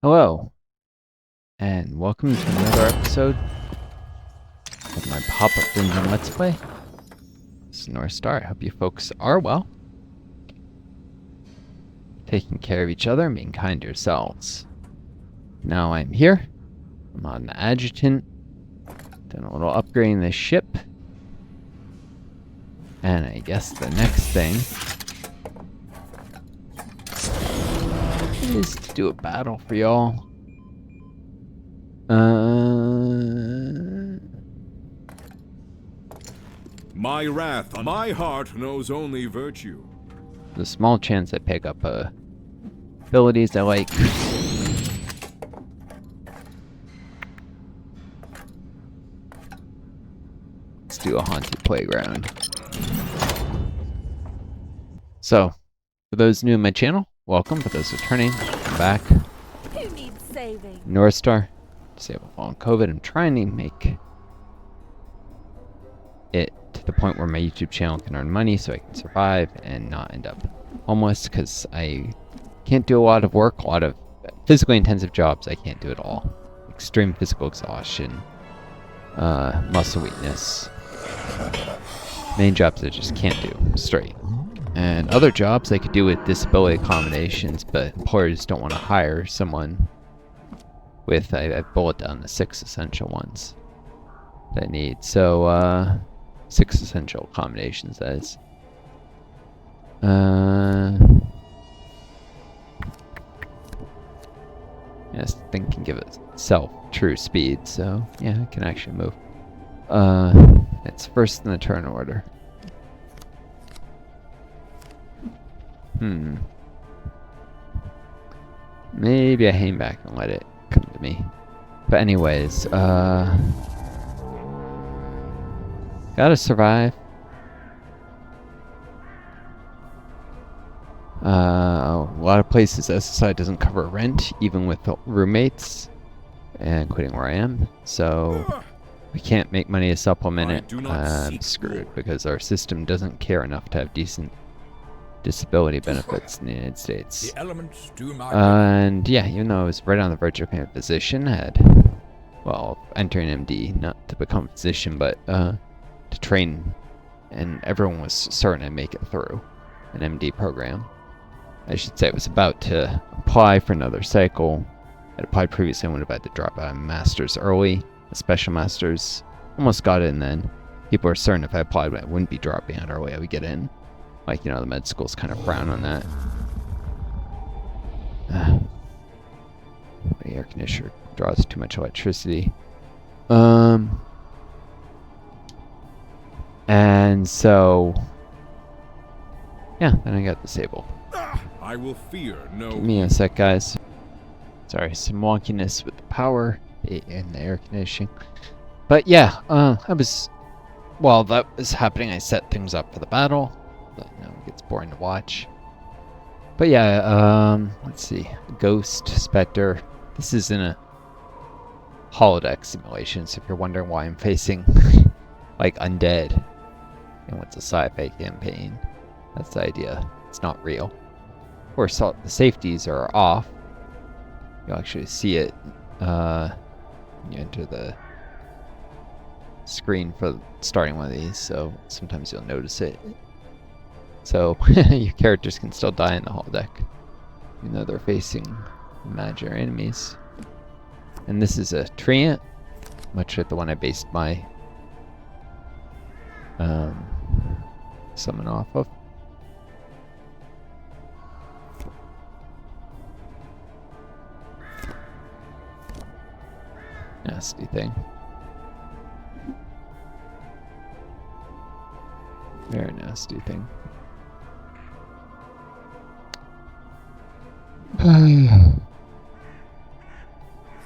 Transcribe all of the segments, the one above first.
Hello, and welcome to another episode of my Popup Dungeon Let's Play. This is Northstar. I hope you folks are well, taking care of each other and being kind to yourselves. Now I'm here. I'm on the adjutant. Done a little upgrading this ship. And I guess the next thing is to do a battle for y'all. My wrath, my heart knows only virtue. There's a small chance I pick up abilities I like. Let's do a haunted playground. So, for those new to my channel, welcome. For those returning, welcome back. Who needs saving? Northstar, disable fallen COVID. I'm trying to make it to the point where my YouTube channel can earn money so I can survive and not end up homeless, because I can't do a lot of work, a lot of physically intensive jobs. I can't do it all. Extreme physical exhaustion, muscle weakness. Main jobs I just can't do straight. And other jobs I could do with disability accommodations, but employers don't want to hire someone with, I bullet down the 6 essential ones that I need. So, 6 essential accommodations, that is. Yes, this thing can give itself true speed, so yeah, it can actually move. It's first in the turn order. Maybe I hang back and let it come to me. But anyways, gotta survive. A lot of places SSI doesn't cover rent, even with roommates, including where I am. So we can't make money to supplement it. I'm screwed because our system doesn't care enough to have decent disability benefits in the United States. The elements do my And yeah, even though I was right on the verge of becoming a physician, I had, well, entering MD, not to become a physician, but to train, and everyone was certain I'd make it through an MD program. I should say I was about to apply for another cycle. I'd applied previously, I would have had to drop out of master's early, a special master's. Almost got in then. People were certain if I applied, I wouldn't be dropping out early, I would get in. Like, you know, the med schools kind of frown on that. The air conditioner draws too much electricity. And so, yeah, then I got disabled. I will fear no. Give me a sec, guys. Sorry, some wonkiness with the power and the air conditioning. But yeah, while that was happening, I set things up for the battle. But you know, it gets boring to watch. But yeah, let's see. Ghost, Spectre. This is in a Holodeck simulation, so if you're wondering why I'm facing like undead and what's a sci-fi campaign, that's the idea. It's not real. Of course, all the safeties are off. You'll actually see it when you enter the screen for starting one of these, so sometimes you'll notice it. So your characters can still die in the holodeck, even though they're facing imaginary enemies. And this is a Trainin, much like the one I based my summon off of. Nasty thing. Very nasty thing.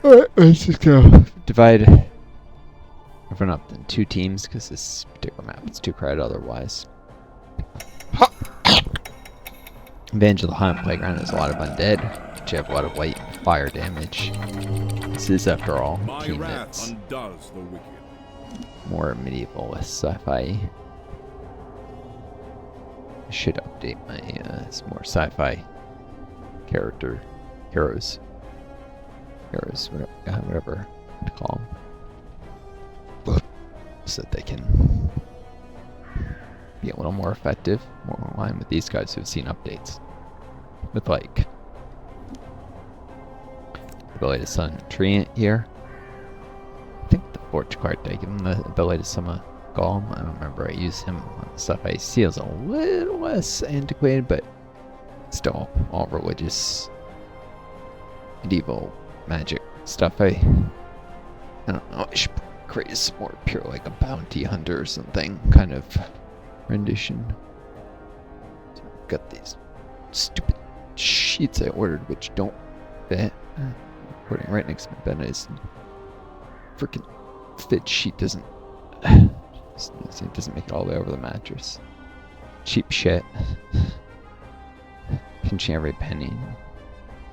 Alright, let's just go. Divide everyone up in 2 teams because this particular map is too crowded otherwise. Advantage of the haunted playground is a lot of undead, but you have a lot of light and fire damage. This is, after all, My team wrath that's undoes the wicked. more medieval sci-fi. I should update my some more sci-fi heroes. heroes, whatever to call them, so that they can be a little more effective, more in line with these guys who've seen updates. With like the ability to summon Trainin here. I think the Forge card, did I give him the ability to summon Golem? I don't remember. I used him on stuff I see as a little less antiquated, but still all religious, medieval magic stuff. I don't know. I should create some more pure, like a bounty hunter or something kind of rendition. So I've got these stupid sheets I ordered which don't fit. Putting right next to my bed is freaking fit sheet doesn't it doesn't make it all the way over the mattress. Cheap shit. Pinching every penny.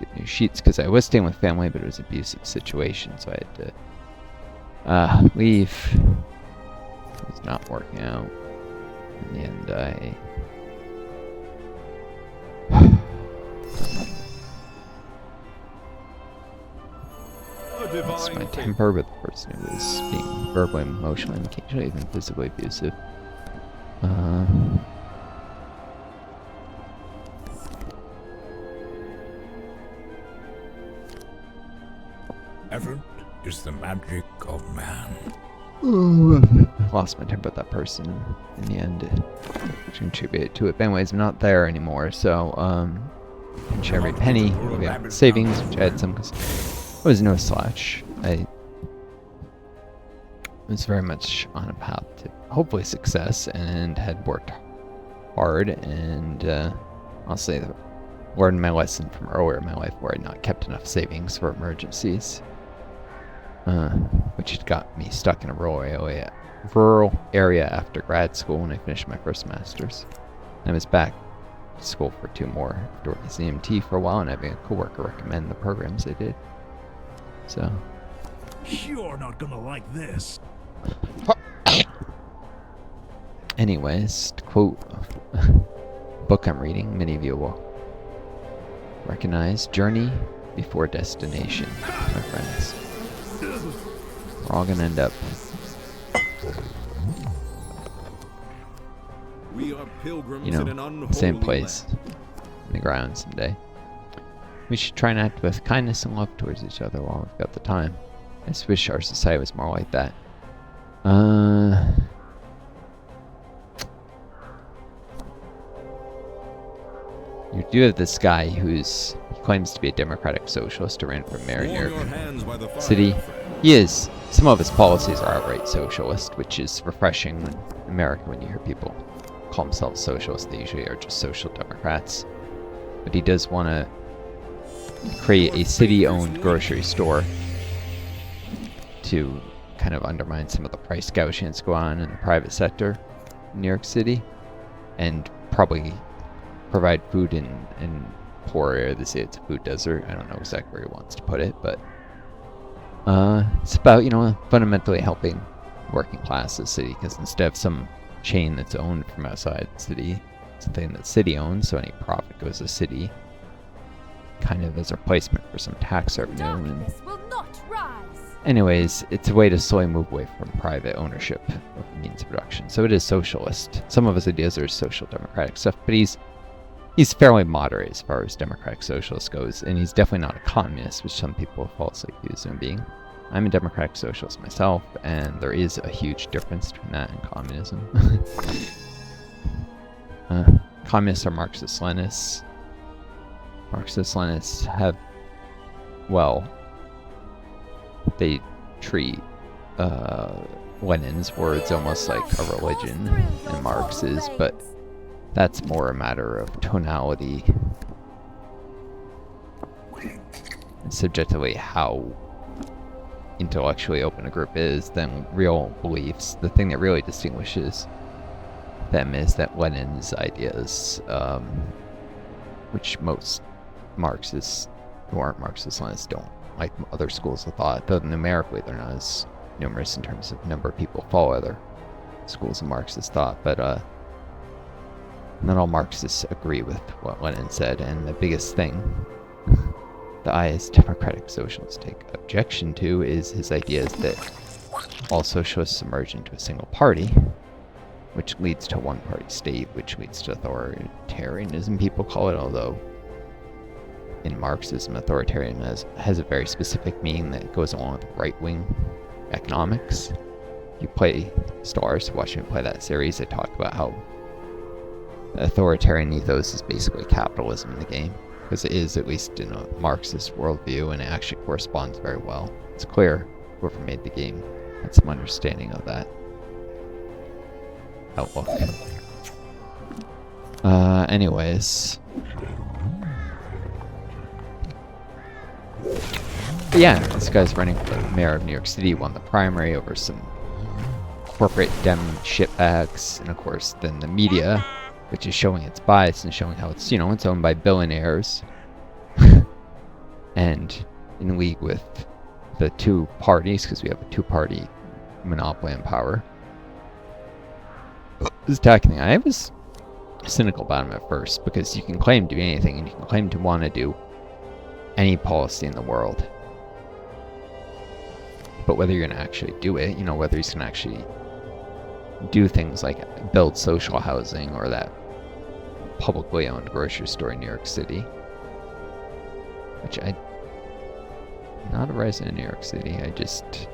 Get new sheets because I was staying with family, but it was an abusive situation, so I had to leave. It was not working out. In the end, I lost my temper with the person who was being verbally, emotionally, and occasionally even physically abusive. Effort is the magic of man. Lost my temper with that person in the end, which contributed to it. But anyways, I'm not there anymore, so pinch every penny. We have savings, which I had some because it was no slash. I was very much on a path to hopefully success and had worked hard, and I'll say that learned my lesson from earlier in my life where I'd not kept enough savings for emergencies, which had got me stuck in a rural area after grad school when I finished my first master's. I was back to school for 2 more after working as an EMT for a while and having a coworker recommend the programs I did. So You're not gonna like this. anyways, to quote a book I'm reading, many of you will recognize, journey before destination, my friends. We're all gonna end up We are pilgrims in an unholy same place in the ground someday. We should try and act with kindness and love towards each other while we've got the time. I just wish our society was more like that. You do have this guy he claims to be a democratic socialist who ran for mayor in New York City. He is. Some of his policies are outright socialist, which is refreshing in America when you hear people call themselves socialists. They usually are just social democrats. But he does want to create a city-owned grocery store to kind of undermine some of the price gouging that's going on in the private sector in New York City, and probably provide food in poor area. They say it's a food desert. I don't know exactly where he wants to put it, but it's about, fundamentally helping working class of the city, because instead of some chain that's owned from outside the city, it's a thing that city owns, so any profit goes to the city, kind of as a replacement for some tax revenue. And will not rise. anyways, it's a way to slowly move away from private ownership of the means of production. So it is socialist. Some of his ideas are social democratic stuff, but he's fairly moderate as far as democratic socialist goes, and he's definitely not a communist, which some people falsely accuse him of being. I'm a democratic socialist myself, and there is a huge difference between that and communism. Communists are Marxist-Leninists. Marxist-Leninists have, they treat Lenin's words almost like a religion, and Marx's, but that's more a matter of tonality and subjectively how intellectually open a group is than real beliefs. The thing that really distinguishes them is that Lenin's ideas, which most Marxists who aren't Marxist-Leninists don't like other schools of thought, though numerically they're not as numerous in terms of number of people who follow other schools of Marxist thought, but not all Marxists agree with what Lenin said, and the biggest thing the IS democratic socialists take objection to is his ideas that all socialists emerge into a single party, which leads to one-party state, which leads to authoritarianism, people call it, although in Marxism, authoritarianism has a very specific meaning that goes along with right-wing economics. You play Stars, watch me play that series, I talk about how authoritarian ethos is basically capitalism in the game, because it is, at least in a Marxist worldview, and it actually corresponds very well. It's clear whoever made the game had some understanding of that outlook. Anyways. But yeah, this guy's running for the mayor of New York City, won the primary over some corporate Dem shitbags, and of course then the media, which is showing its bias and showing how it's, you know, it's owned by billionaires and in league with the two parties, because we have a two-party monopoly on power. This attacking thing, I was cynical about him at first, because you can claim to do anything, and you can claim to want to do any policy in the world. But whether you're going to actually do it, you know, whether he's going to actually do things like build social housing or that publicly owned grocery store in New York City, which I'm not a resident of New York City, I just,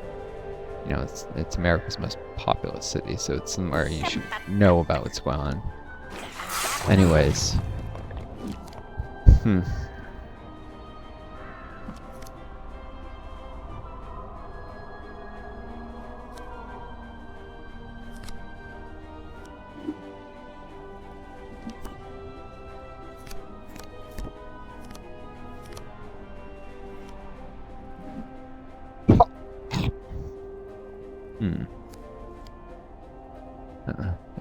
you know, it's America's most populous city, so it's somewhere you should know about what's going on. Anyways.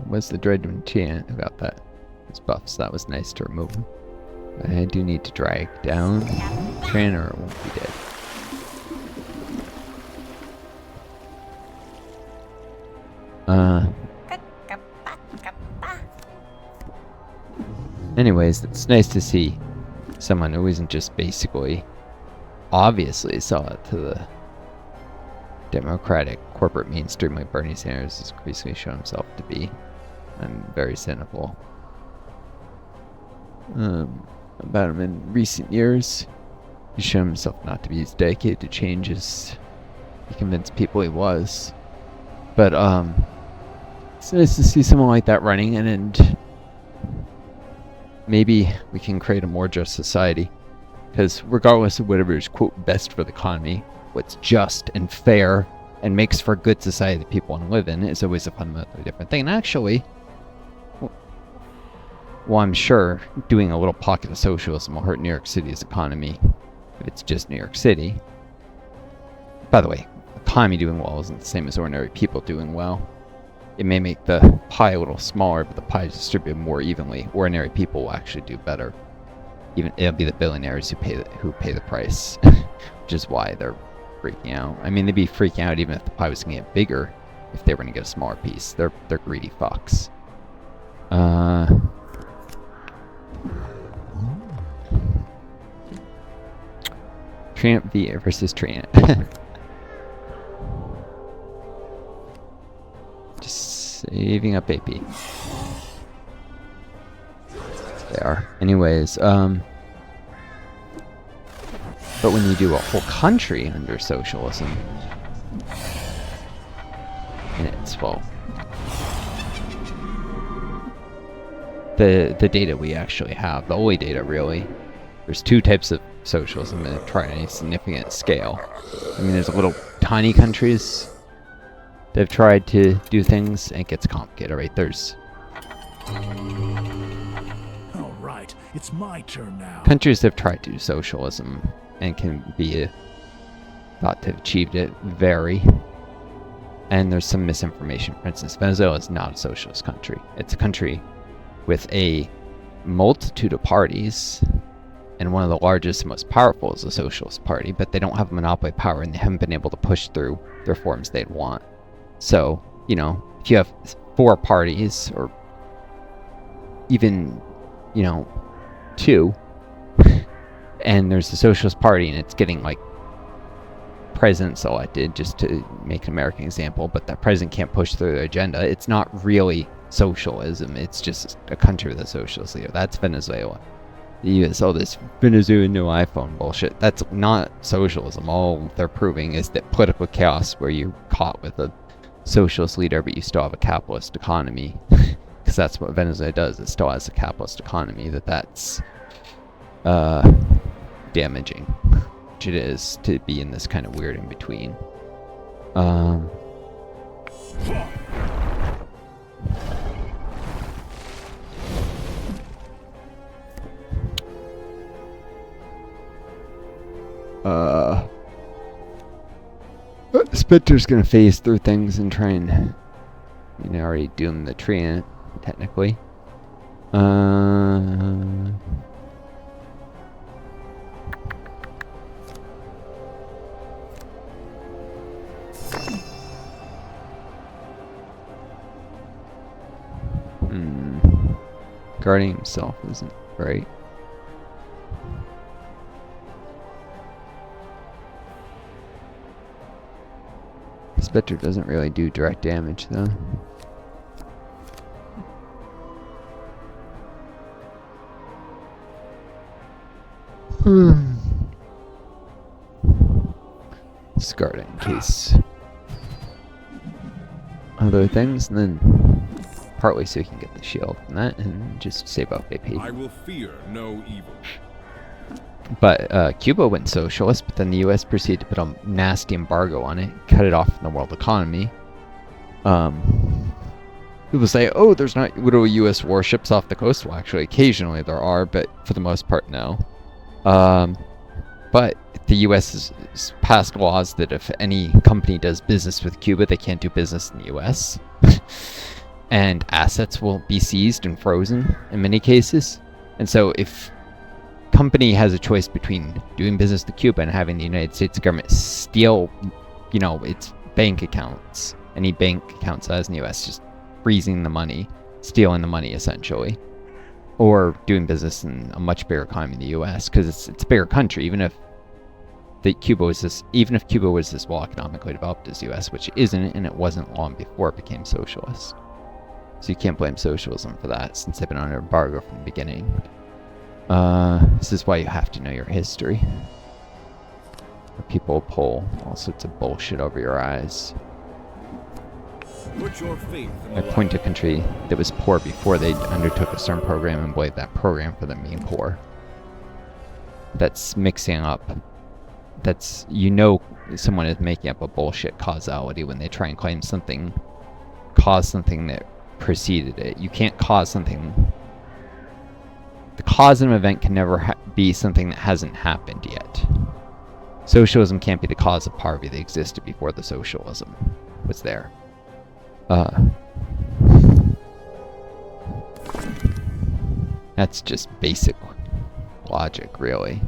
Was the Dread Chant about that? His buffs, that was nice to remove him. I do need to drag down Trainin or it won't be dead. Anyways, it's nice to see someone who isn't just basically obviously solid to the Democratic corporate mainstream like Bernie Sanders has increasingly shown himself to be. I'm very cynical about him in recent years. He's shown himself not to be as dedicated to change as he convinced people he was. But it's nice to see someone like that running, and maybe we can create a more just society. Because regardless of whatever is, quote, best for the economy, what's just and fair and makes for a good society that people want to live in is always a fundamentally different thing. And actually, well, I'm sure doing a little pocket of socialism will hurt New York City's economy if it's just New York City. By the way, economy doing well isn't the same as ordinary people doing well. It may make the pie a little smaller, but the pie is distributed more evenly. Ordinary people will actually do better. Even it'll be the billionaires who pay the price, which is why they're freaking out. I mean, they'd be freaking out even if the pie was going to get bigger, if they were going to get a smaller piece. They're greedy fucks. Tramp V versus Trainin. Just saving up AP. They are. Anyways, but when you do a whole country under socialism, and it's, well, the data we actually have, the only data really, there's two types of socialism that try any significant scale. I mean, there's little tiny countries that have tried to do things, and it gets complicated, right? There's All right, it's my turn now. countries that have tried to do socialism and can be thought to have achieved it vary. And there's some misinformation. For instance, Venezuela is not a socialist country. It's a country with a multitude of parties, and one of the largest and most powerful is the Socialist Party, but they don't have a monopoly power, and they haven't been able to push through the reforms they'd want. So, you know, if you have 4 parties, or even, you know, 2, and there's the Socialist Party, and it's getting like presidents elected, just to make an American example, but that president can't push through their agenda. It's not really socialism. It's just a country with a socialist leader. That's Venezuela. The U.S. all this Venezuelan no iPhone bullshit. That's not socialism. All they're proving is that political chaos, where you're caught with a socialist leader, but you still have a capitalist economy, because that's what Venezuela does. It still has a capitalist economy. That's damaging, which it is, to be in this kind of weird in between. Spectre's gonna phase through things and try and, already doomed the Trainin, technically. Guarding himself isn't right. Spectre doesn't really do direct damage, though. Discard it in case other things, and then partly so you can get the shield from that and just save up AP. I will fear no evil. But Cuba went socialist, but then the U.S. proceeded to put a nasty embargo on it, cut it off from the world economy. People say, oh, there's not little U.S. warships off the coast. Well, actually, occasionally there are, but for the most part, no. But the U.S. has passed laws that if any company does business with Cuba, they can't do business in the U.S. And assets will be seized and frozen in many cases. And so if company has a choice between doing business with Cuba and having the United States government steal, its bank accounts, any bank accounts as in the U.S., just freezing the money, stealing the money essentially, or doing business in a much bigger economy in the U.S. because it's a bigger country. Even if Cuba was this well economically developed as the U.S., which it isn't, and it wasn't long before it became socialist. So you can't blame socialism for that, since they've been under embargo from the beginning. This is why you have to know your history. People pull all sorts of bullshit over your eyes. Put your faith in I the point to a country that was poor before they undertook a certain program and blame that program for them being poor. That's mixing up. That's, someone is making up a bullshit causality when they try and claim something, cause something that preceded it. You can't cause something. The cause of an event can never be something that hasn't happened yet. Socialism can't be the cause of poverty that existed before the socialism was there. That's just basic logic, really.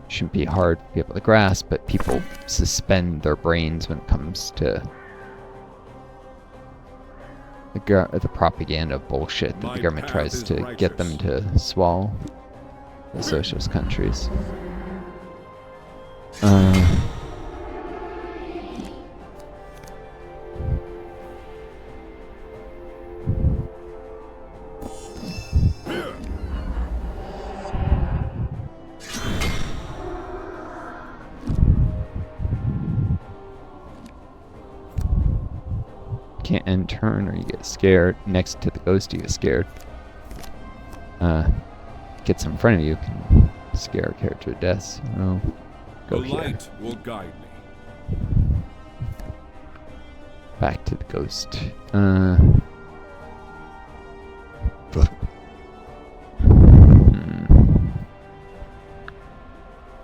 Shouldn't be hard for people to grasp, but people suspend their brains when it comes to the propaganda bullshit that the government tries to get them to swallow. The socialist countries. Can't end turn or you get scared. Next to the ghost you get scared. Gets in front of you can scare a character to death. So go the here. light will guide me. Back to the ghost.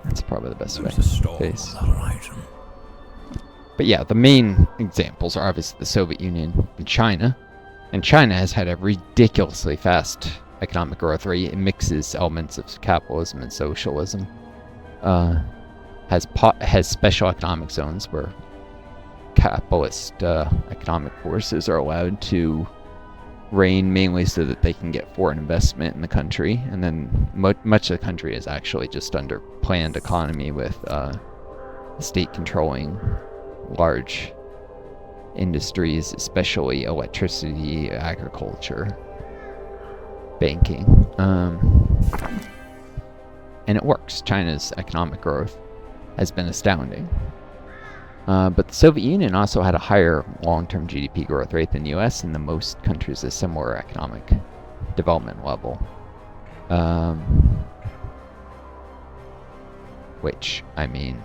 That's probably the best way. Face. But yeah, the main examples are obviously the Soviet Union and China. And China has had a ridiculously fast economic growth rate. It mixes elements of capitalism and socialism. Has special economic zones where capitalist economic forces are allowed to reign, mainly so that they can get foreign investment in the country. And then much of the country is actually just under planned economy with the state controlling large industries, especially electricity, agriculture, banking. And it works. China's economic growth has been astounding. But the Soviet Union also had a higher long-term GDP growth rate than the US, and the most countries a similar economic development level. Which, I mean,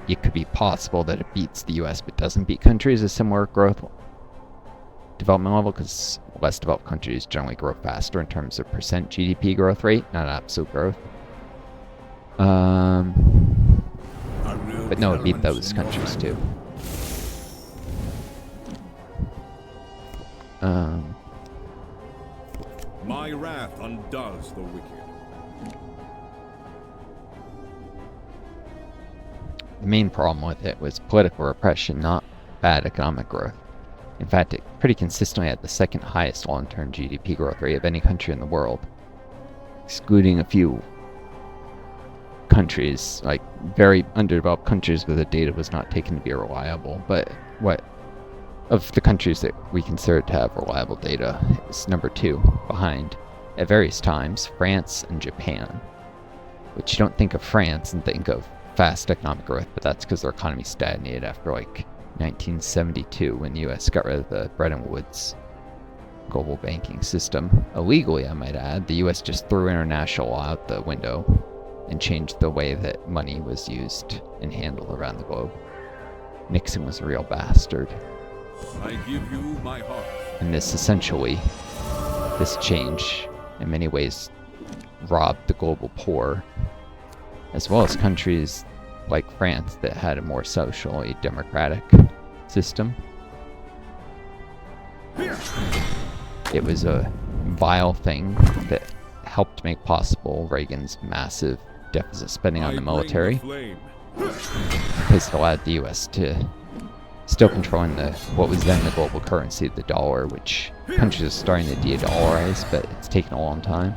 it could be possible that it beats the US but doesn't beat countries a similar growth development level, because less developed countries generally grow faster in terms of percent GDP growth rate, not absolute growth. But no, it beat those countries too. My wrath undoes the wicked. The main problem with it was political repression, not bad economic growth. In fact, it pretty consistently had the second highest long-term GDP growth rate of any country in the world, excluding a few countries, like very underdeveloped countries where the data was not taken to be reliable. But what of the countries that we consider to have reliable data is number 2 behind, at various times, France and Japan. Which you don't think of France and think of fast economic growth, but that's because their economy stagnated after like 1972 when the US got rid of the Bretton Woods global banking system. Illegally, I might add. The US just threw international law out the window and changed the way that money was used and handled around the globe. Nixon was a real bastard. I give you my heart. And this change, in many ways, robbed the global poor, as well as countries like France that had a more socially democratic system. It was a vile thing that helped make possible Reagan's massive deficit spending on the military, because it allowed the US to still controlling what was then the global currency, the dollar, which countries are starting to de-dollarize, but it's taken a long time.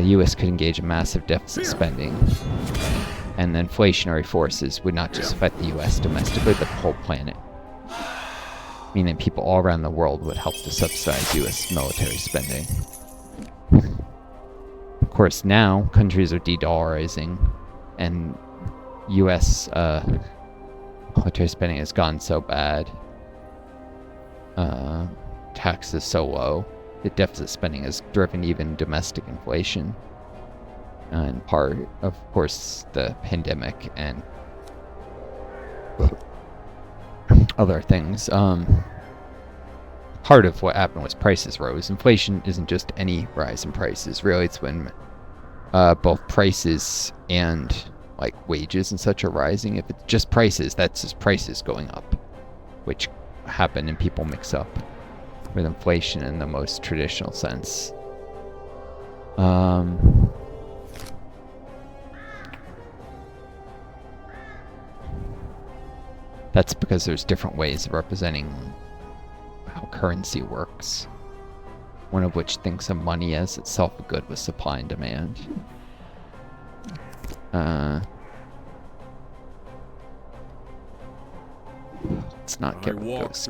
US could engage in massive deficit spending, and the inflationary forces would not just affect the US domestically, but the whole planet. Meaning people all around the world would help to subsidize US military spending. Of course, now countries are de-dollarizing, and US military spending has gone so bad, taxes so low, the deficit spending has driven even domestic inflation. In part, of course, the pandemic and other things. Part of what happened was prices rose. Inflation isn't just any rise in prices. Really, it's when both prices and like wages and such are rising. If it's just prices, that's just prices going up, which happen and people mix up with inflation in the most traditional sense. That's because there's different ways of representing how currency works. One of which thinks of money as itself a good with supply and demand. Let's not get rid of those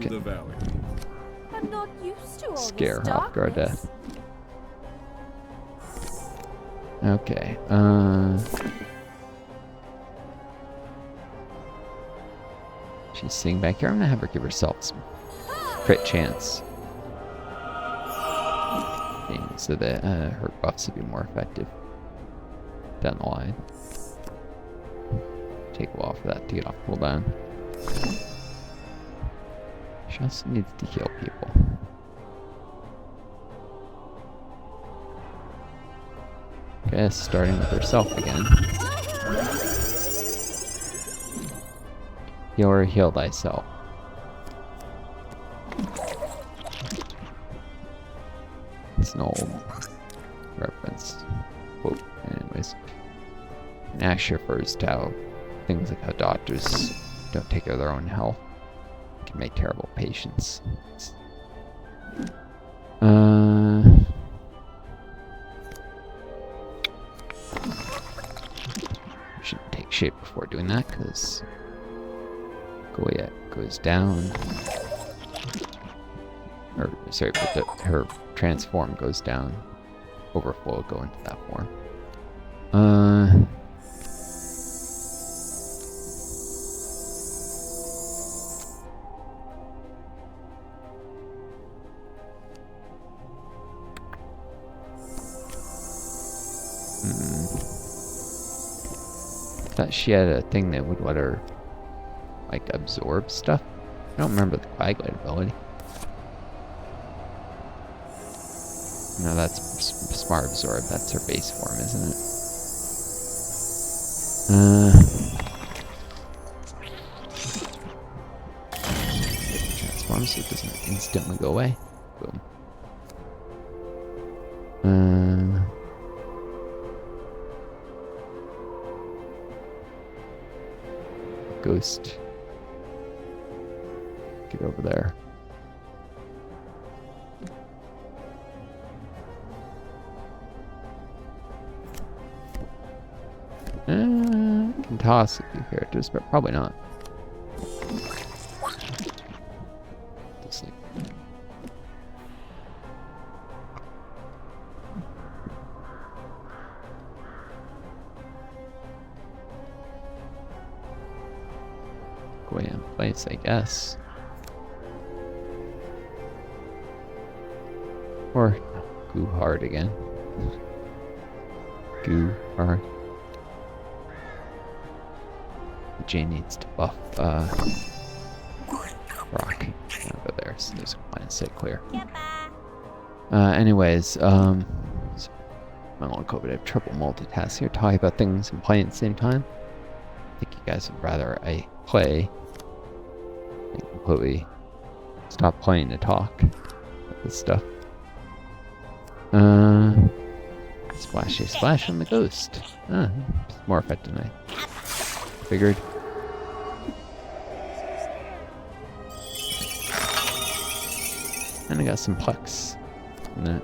I'm not used to all scare this Hofgar darkness. death. Okay, she's sitting back here. I'm gonna have her give herself some crit chance, so that her buffs will be more effective down the line. Take a while for that to get off cooldown. She also needs to heal people. Okay, starting with herself again. Heal or heal thyself. It's an old reference. Quote, anyways. And Ash refers to how things like how doctors don't take care of their own health. my terrible patience. Shouldn't take shape before doing that, because Goya goes down. Or, sorry, but her transform goes down. Overflow will go into that form. Thought she had a thing that would let her, like, absorb stuff. I don't remember the coagulate ability. No, that's smart absorb. That's her base form, isn't it? Transform so it doesn't instantly go away. Boom. Ghost. Get over there. Can toss a few characters, but probably not. Just like go in place, I guess. Or goo hard again. Goo hard. Jane needs to buff Rock. I'll go there, so there's a line of sight clear. Anyways, so my long COVID, I have trouble multitasking here, talking about things and playing at the same time. I think you guys would rather I play and completely stop playing to talk about this stuff. Splashy splash on the ghost. It's more effective than I figured. And I got some plex in that.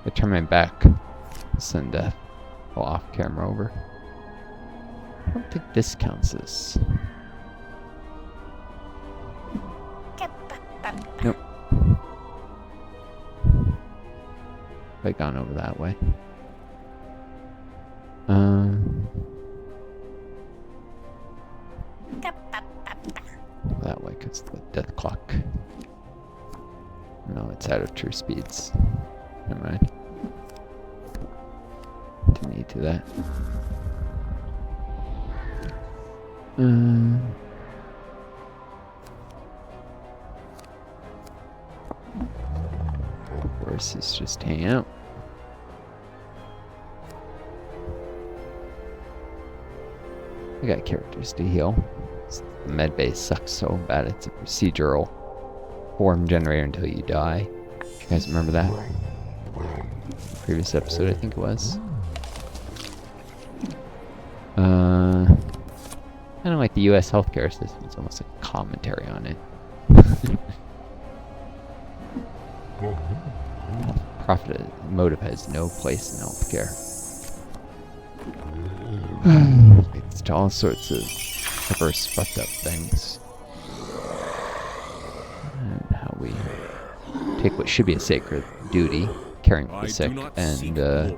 I turn my back. Send a off camera over. I don't think this counts as. Nope. If I'd gone over that way. That way, because the death clock. No, it's out of true speeds. Never mind. Didn't need to that. Horses just hang out. I got characters to heal. The med base sucks so bad. It's a procedural form generator until you die. You guys remember that? Previous episode, I think it was. Kind of like the U.S. healthcare system. It's almost like commentary on it. Profit motive has no place in healthcare. It's to all sorts of diverse fucked up things. And how we take what should be a sacred duty, caring for the sick, and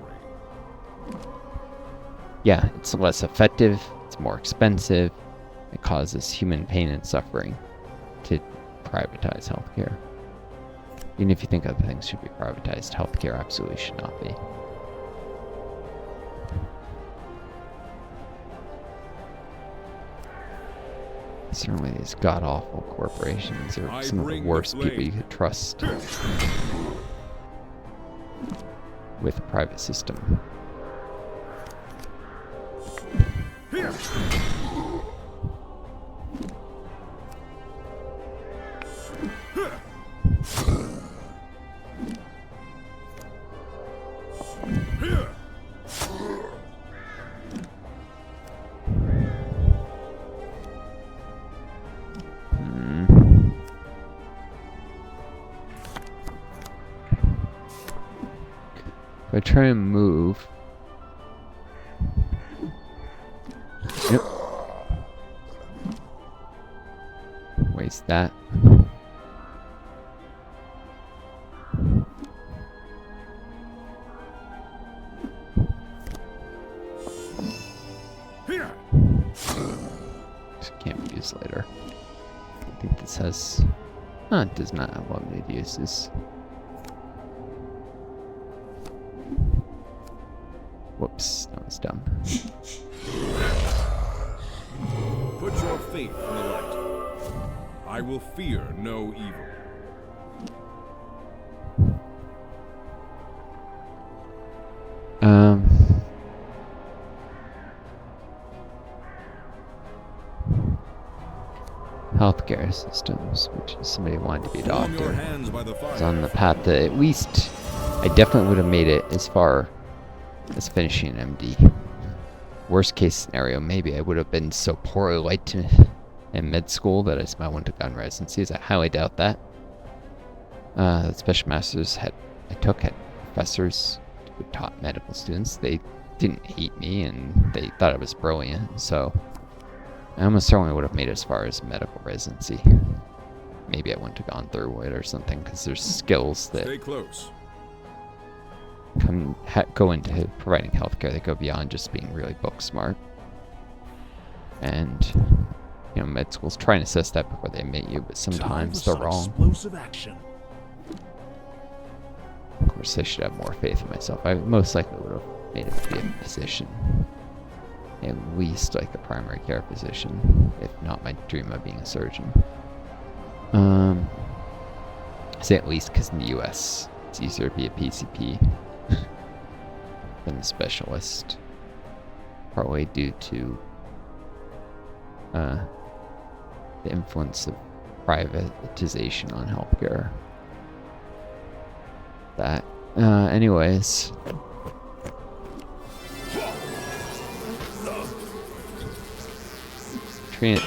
yeah, it's less effective, it's more expensive, it causes human pain and suffering to privatize healthcare. Even if you think other things should be privatized, healthcare absolutely should not be. Certainly these god-awful corporations are some of the worst people you could trust with a private system. If I try and move. Yep. Waste that. This can't be used later. I think this has... Oh, it does not have limited uses. Whoops, that was dumb. Put your faith in the light. I will fear no evil. Healthcare systems, which is somebody who wanted to be a Warm your doctor. hands by the fire. Is on the path to at least I definitely would have made it as far as finishing an MD. Worst case scenario, maybe I would have been so poorly liked in med school that I just might want to gun residencies. I highly doubt that. The special masters I took had professors who taught medical students. They didn't hate me and they thought I was brilliant, so I almost certainly would have made it as far as medical residency. Maybe I wouldn't have gone through it or something, because there's skills that Stay close. go into providing healthcare that go beyond just being really book smart. And, you know, med school's trying to assess that before they admit you, but sometimes they're wrong. Explosive action. Of course, I should have more faith in myself. I most likely would have made it to be a physician. At least like a primary care physician, if not my dream of being a surgeon. I say at least because in the US, it's easier to be a PCP than a specialist. Partly due to the influence of privatization on healthcare. That, anyways. Trainin.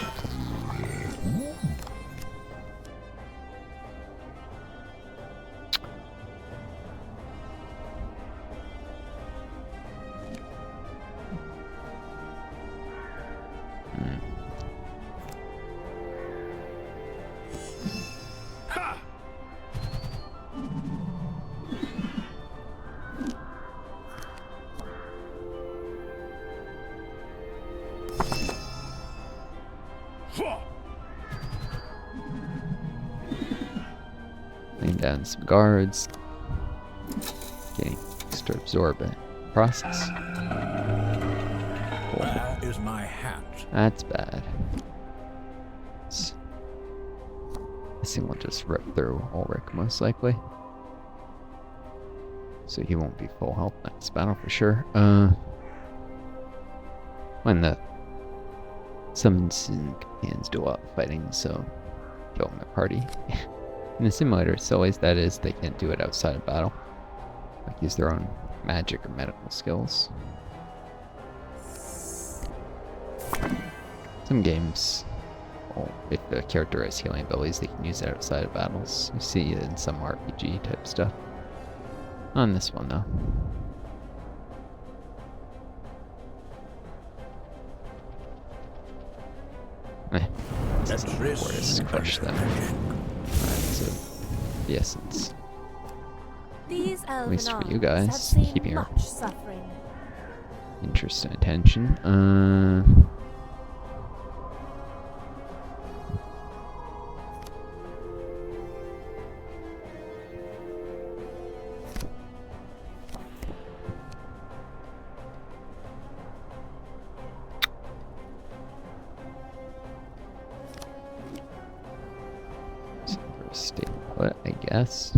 Laying down some guards. Getting extra absorbent process. Cool. Where is my hat? That's bad. This thing will just rip through Ulrich most likely. So he won't be full health next battle for sure. When the summons and companions do up fighting, so kill my party. In the simulator, it's always that is, they can't do it outside of battle. Like use their own magic or medical skills. Some games, well, if the character has healing abilities, they can use it outside of battles. You see it in some RPG type stuff. On this one though. Just crush them. That's the essence. These At least for you elven arms have guys, seen keeping your much suffering. interest and attention. Stay put, I guess.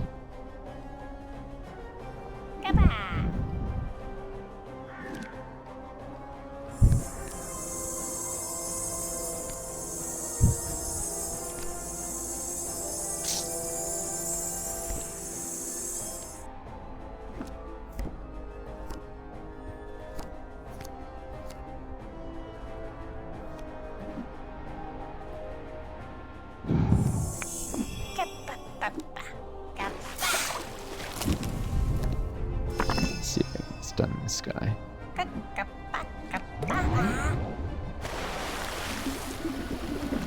stun this guy.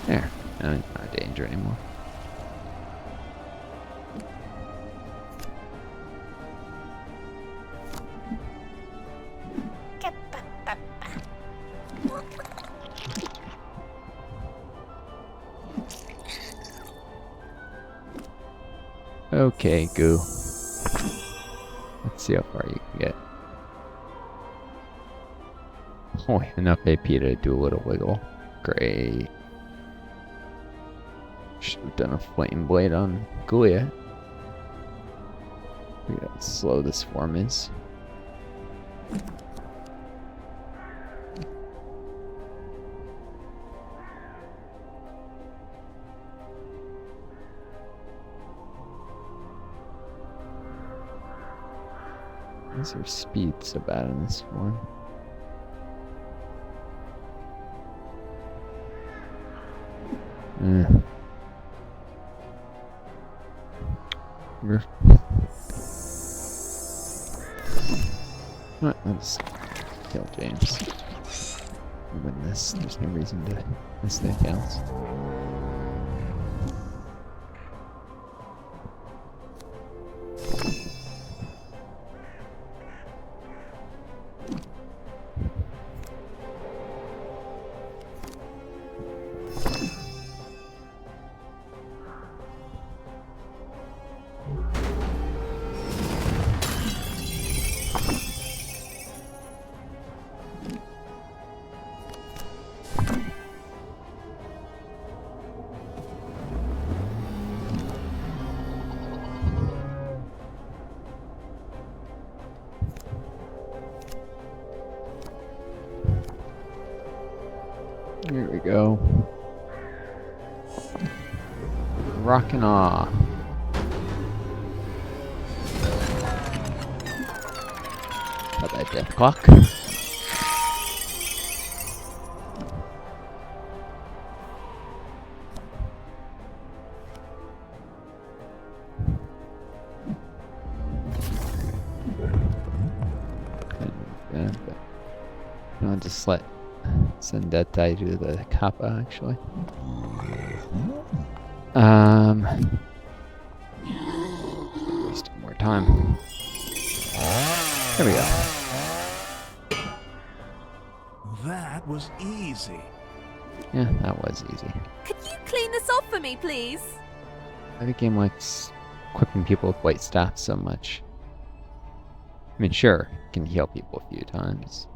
There. Now he's not a danger anymore. Okay, goo. Let's see how far you can get. Oh, enough AP to do a little wiggle. Great. Should have done a flame blade on Goulia. Look at how slow this form is. Why is their speed so bad in this form? Alright, let's kill James. Win this. There's no reason to miss the accounts. Here we go. Rockin' awe. Got that death clock. I'll just let send that die to the Kappa, actually. Wasting more time. There we go. That was easy. Yeah, that was easy. Could you clean this off for me, please? Why the game likes equipping people with white staff so much? I mean, sure, it can heal people a few times.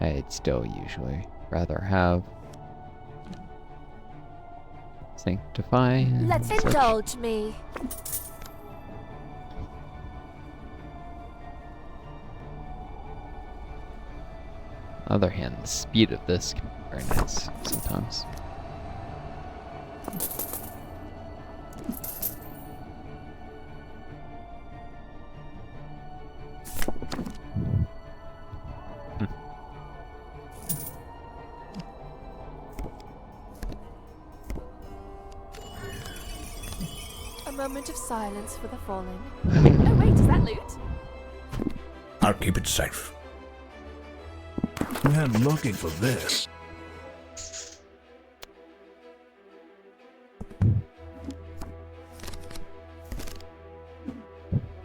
I'd still usually rather have Sanctify and Let's such. indulge me. On the other hand, the speed of this can be very nice sometimes. A moment of silence for the fallen. Oh wait, is that loot? I'll keep it safe. We're looking for this.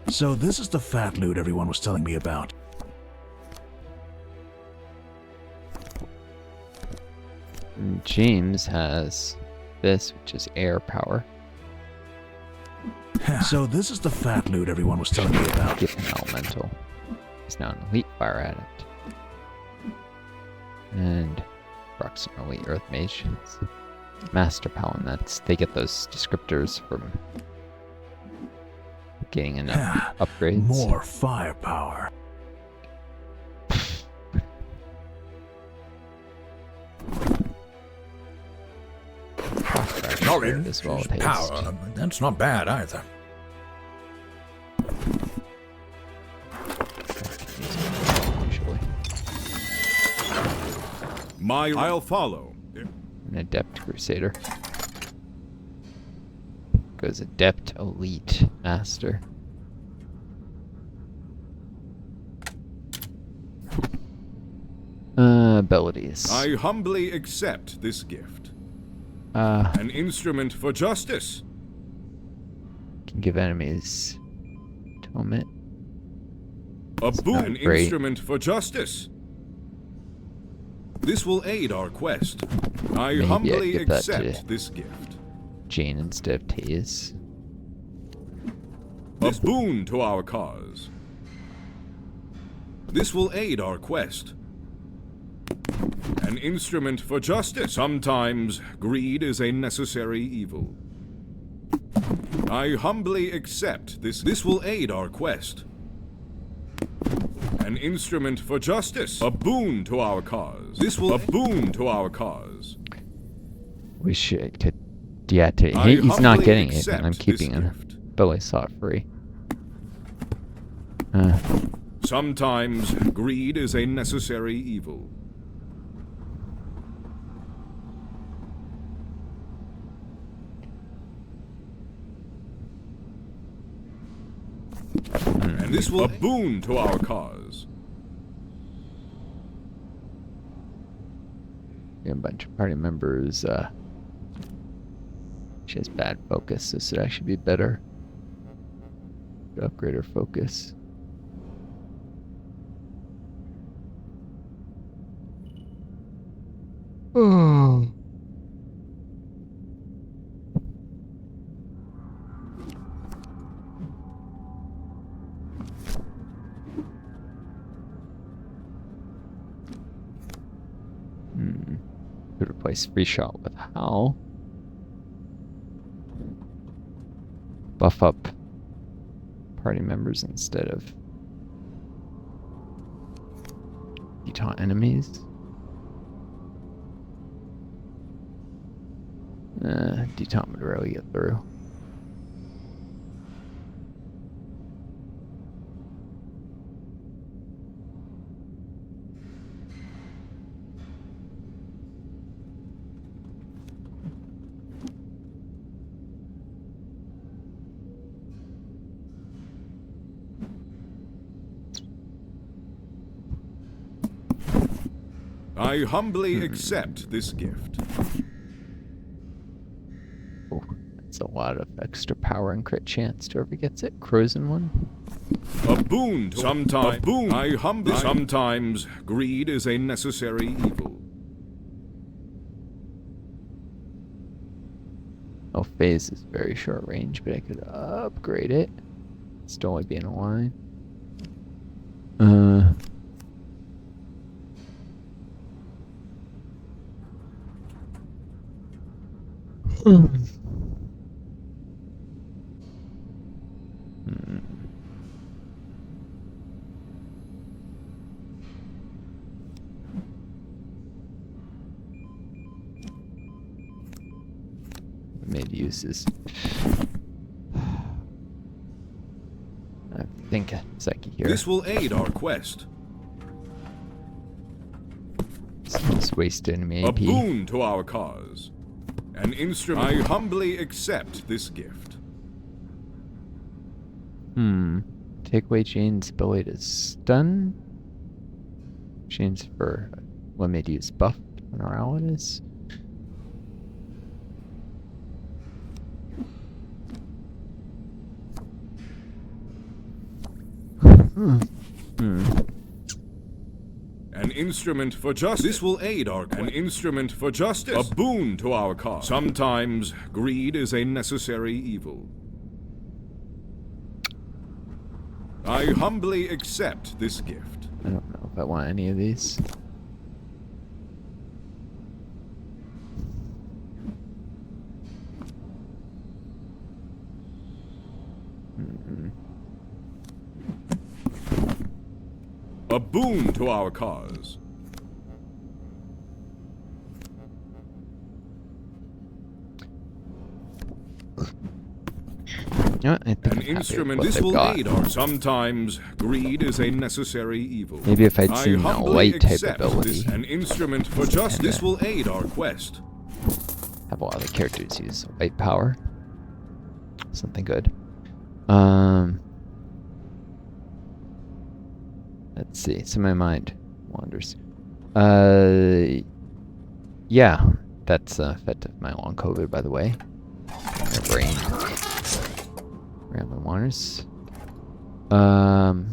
So this is the fat loot everyone was telling me about. And James has this, which is air power. So this is the fat loot everyone was telling me about. Get an elemental. He's now an elite fire adept. And approximately earth mage. It's master paladin. That's they get those descriptors from getting enough upgrades. More firepower. Knowledge as well as haste. Power. That's not bad either. Usually. I'll follow. An adept crusader. Goes adept, elite, master. abilities. I humbly accept this gift. Can An instrument for justice. give enemies atonement. A boon. An great. instrument for justice. This will aid our quest. I Maybe I'd humbly give that accept to this gift. Jane instead of Taze. A boon to our cause. This will aid our quest. An instrument for justice. Sometimes greed is a necessary evil. I humbly accept this. This will aid our quest. An instrument for justice. A boon to our cause. This will a boon to our cause. We should deactivate. I He's not humbly getting it, but accept I'm this keeping him. gift. Billy saw it free. Sometimes greed is a necessary evil. And this will a boon to our cause. We have a bunch of party members. She has bad focus. This would actually be better. To upgrade her focus. Oh. Could replace free shot with Hal. Buff up party members instead of Utah enemies. Deton would rarely get through. I humbly accept this gift. Oh, that's a lot of extra power and crit chance to whoever gets it. Crozen one. A boon to sometimes. A boon. I humbly. Sometimes greed is a necessary evil. Oh, phase is very short range, but I could upgrade it. Still only be in a line. Made uses. I think Psyche here. This will aid our quest. Just waste enemy A AP. boon to our cause. An instrument. I humbly accept this gift. Take away Jane's ability to stun. Jane's for limited use buff when our ally is. An instrument for justice. This will aid our quest. An instrument for justice. A boon to our cause. Sometimes greed is a necessary evil. I humbly accept this gift. I don't know if I want any of these. A boon to our cause. Yeah, I think An I'm happy with instrument. what This they've will got. aid our. Sometimes greed is a necessary evil. Maybe if I'd seen a humbly light type accept ability. this. An instrument for justice. This will aid our quest. Have a lot of characters use white power. Something good. Let's see. So my mind wanders. Yeah, that's effect of my long COVID, by the way. My brain. Rambling waters. Am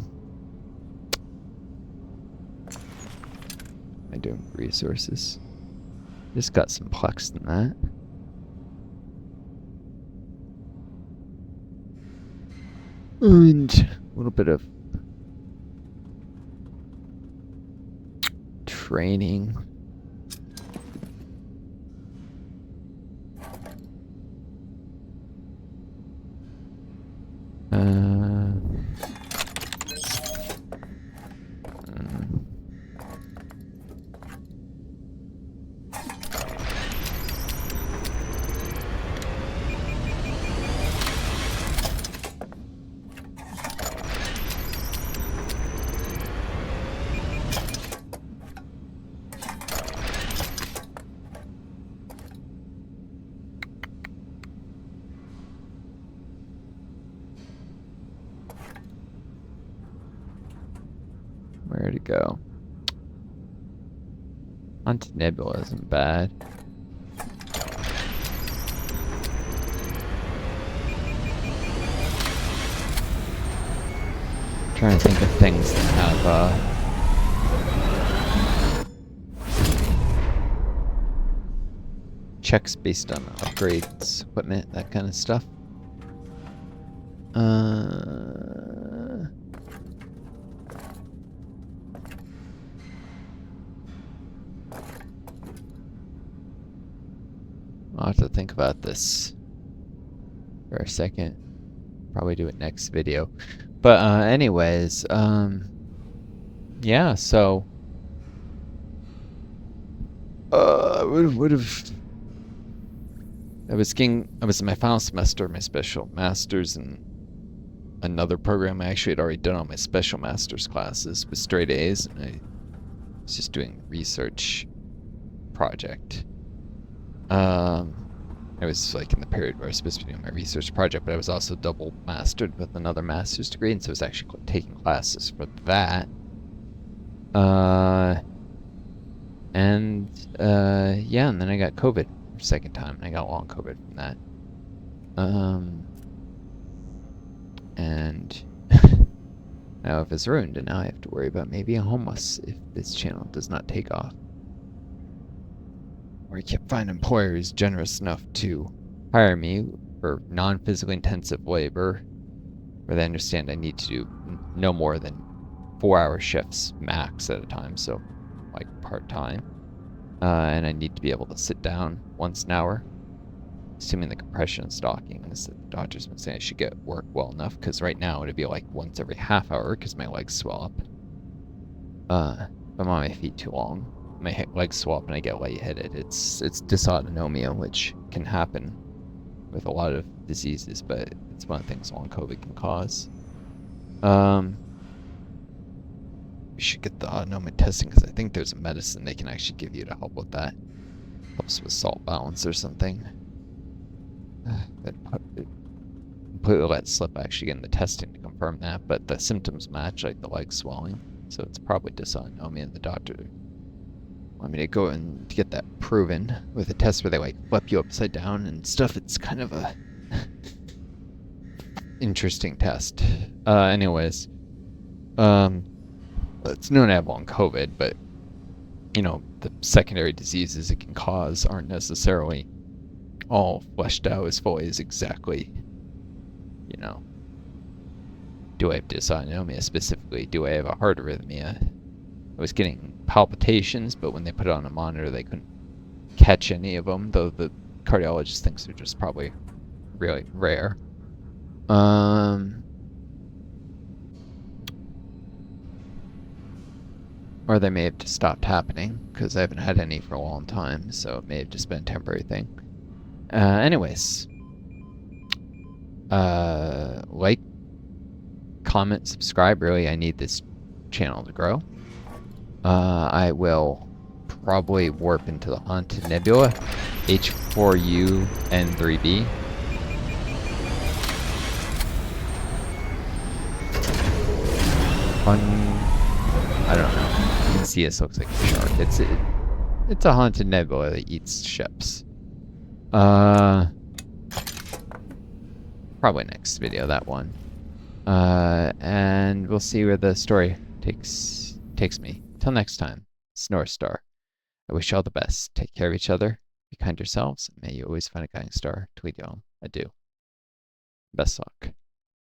I doing resources? Just got some plex in that. And a little bit of training. Where to go? Onto Nebula isn't bad. Trying to think of things that have checks based on upgrades, equipment, that kind of stuff. I'll have to think about this for a second. Probably do it next video. But anyways, yeah, so I would have I was in my final semester of my special masters in another program. I actually had already done all my special masters classes with straight A's, and I was just doing a research project. I was like in the period where I was supposed to be doing my research project, but I was also double mastered with another master's degree, and so I was actually taking classes for that. Yeah, and then I got COVID for the second time, and I got long COVID from that. And now if it's ruined, and now I have to worry about maybe a homeless if this channel does not take off. Or I can't find an employer who's generous enough to hire me for non-physically intensive labor, where they understand I need to do no more than 4-hour shifts max at a time, so like part-time. And I need to be able to sit down once an hour, assuming the compression and stocking is that the doctor's been saying I should get work well enough, because right now it'd be like once every half hour because my legs swell up. If I'm on my feet too long, my legs swell up and I get lightheaded. It's dysautonomia, which can happen with a lot of diseases, but it's one of the things long COVID can cause. We should get the autonomic testing, because I think there's a medicine they can actually give you to help with that. Helps with salt balance or something. It completely let slip actually getting the testing to confirm that, but the symptoms match, like the leg swelling, so it's probably dysautonomia, and the doctor want me to go and get that proven with a test where they like flip you upside down and stuff. It's kind of a interesting test. Anyways, it's known to have long COVID, but you know, the secondary diseases it can cause aren't necessarily all fleshed out as fully as exactly, you know, do I have dysautonomia specifically? Do I have a heart arrhythmia? I was getting palpitations, but when they put it on a monitor, they couldn't catch any of them, though the cardiologist thinks they're just probably really rare. Or they may have just stopped happening, because I haven't had any for a long time, so it may have just been a temporary thing. Anyways. Like, comment, subscribe. Really, I need this channel to grow. I will probably warp into the Haunted Nebula, H4U N3B. I don't know. can see this looks like a shark. It's a haunted nebula that eats ships. Probably next video, that one. And we'll see where the story takes me. Till next time, it's Northstar. I wish you all the best. Take care of each other. Be kind to yourselves. And may you always find a guiding star to lead you home. Adieu. Best luck.